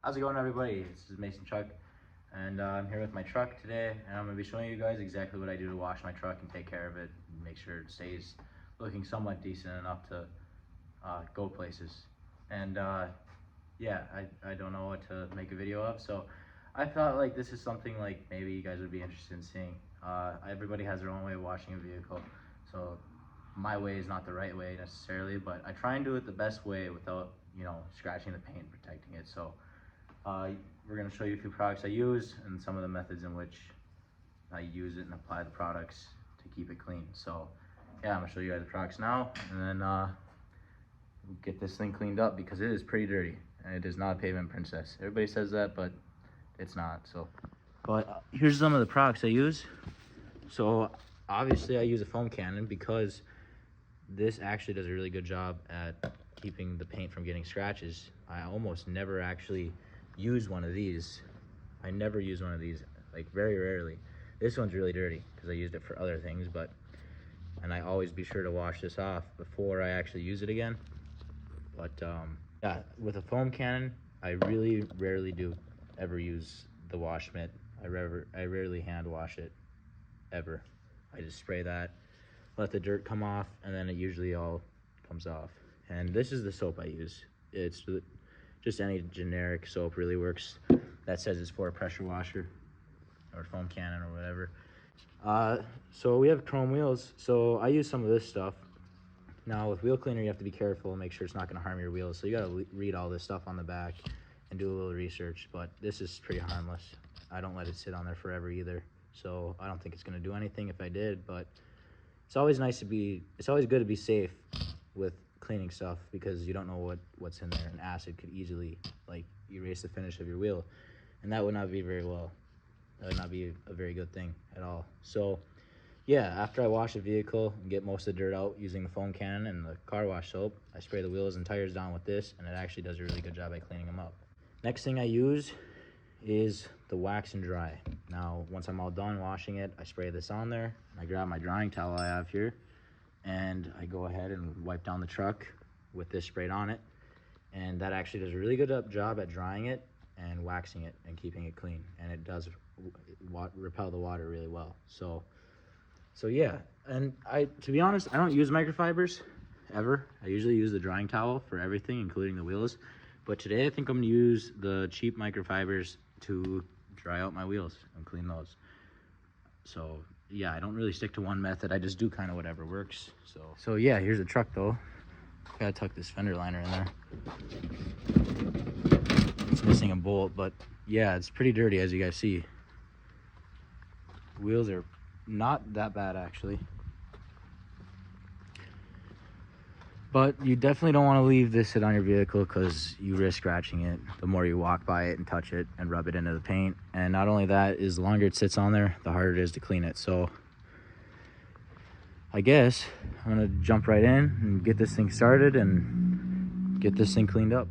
How's it going, everybody? This is Mason Chuck, and I'm here with my truck today, and I'm going to be showing you guys exactly what I do to wash my truck and take care of it and make sure it stays looking somewhat decent enough to go places. And yeah, I don't know what to make a video of, so I thought like this is something like maybe you guys would be interested in seeing. Everybody has their own way of washing a vehicle, so my way is not the right way necessarily, but I try and do it the best way without, you know, scratching the paint and protecting it. So we're going to show you a few products I use and some of the methods in which I use it and apply the products to keep it clean. So yeah, I'm going to show you guys the products now, and then we'll get this thing cleaned up because it is pretty dirty and it is not a pavement princess. Everybody says that, but it's not. So, but here's some of the products I use. So obviously I use a foam cannon because this actually does a really good job at keeping the paint from getting scratches. I almost never actually use one of these. I never use one of these, like very rarely. This one's really dirty because I used it for other things, and I always be sure to wash this off before I actually use it again. But yeah, with a foam cannon, I really rarely do ever use the wash mitt. I rarely hand wash it ever. I just spray that, let the dirt come off, and then it usually all comes off. And this is the soap I use. It's just any generic soap really works. That says it's for a pressure washer or foam cannon or whatever. So we have chrome wheels, so I use some of this stuff. Now with wheel cleaner, you have to be careful and make sure it's not going to harm your wheels, so you got to read all this stuff on the back and do a little research. But this is pretty harmless. I don't let it sit on there forever either, so I don't think it's going to do anything if I did. But it's always good to be safe with cleaning stuff because you don't know what's in there, and acid could easily like erase the finish of your wheel, and that would not be very a very good thing at all. So yeah, after I wash the vehicle and get most of the dirt out using the foam cannon and the car wash soap, I spray the wheels and tires down with this, and it actually does a really good job at cleaning them up. Next thing I use is the wax and dry. Now once I'm all done washing it, I spray this on there, and I grab my drying towel I have here, and I go ahead and wipe down the truck with this sprayed on it, and that actually does a really good job at drying it and waxing it and keeping it clean, and it does repel the water really well. So yeah, and to be honest, I don't use microfibers ever. I usually use the drying towel for everything, including the wheels, but today I think I'm going to use the cheap microfibers to dry out my wheels and clean those. So yeah, I don't really stick to one method. I just do kind of whatever works. So yeah, here's the truck though. Gotta tuck this fender liner in there. It's missing a bolt, but yeah, it's pretty dirty as you guys see. Wheels are not that bad actually, but you definitely don't want to leave this sit on your vehicle because you risk scratching it the more you walk by it and touch it and rub it into the paint. And not only that, is the longer it sits on there, the harder it is to clean it. So I guess I'm gonna jump right in and get this thing started and get this thing cleaned up.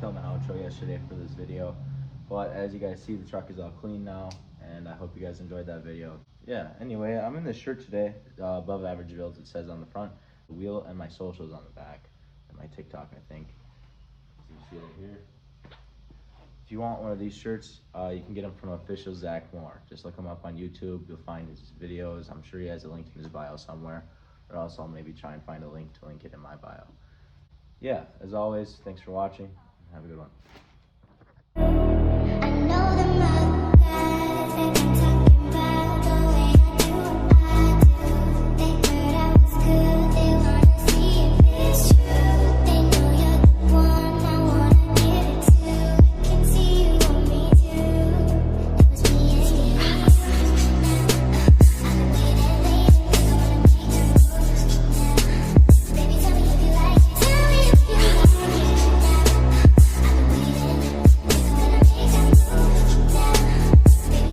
film an outro yesterday for this video, but as you guys see, the truck is all clean now, and I hope you guys enjoyed that video. Yeah, anyway, I'm in this shirt today, above average builds, it says on the front, the wheel, and my socials on the back, and my TikTok, I think. So you see it here. If you want one of these shirts, you can get them from official Zach Moore. Just look him up on YouTube, you'll find his videos. I'm sure he has a link in his bio somewhere, or else I'll maybe try and find a link to link it in my bio. Yeah, as always, thanks for watching. Have a good one.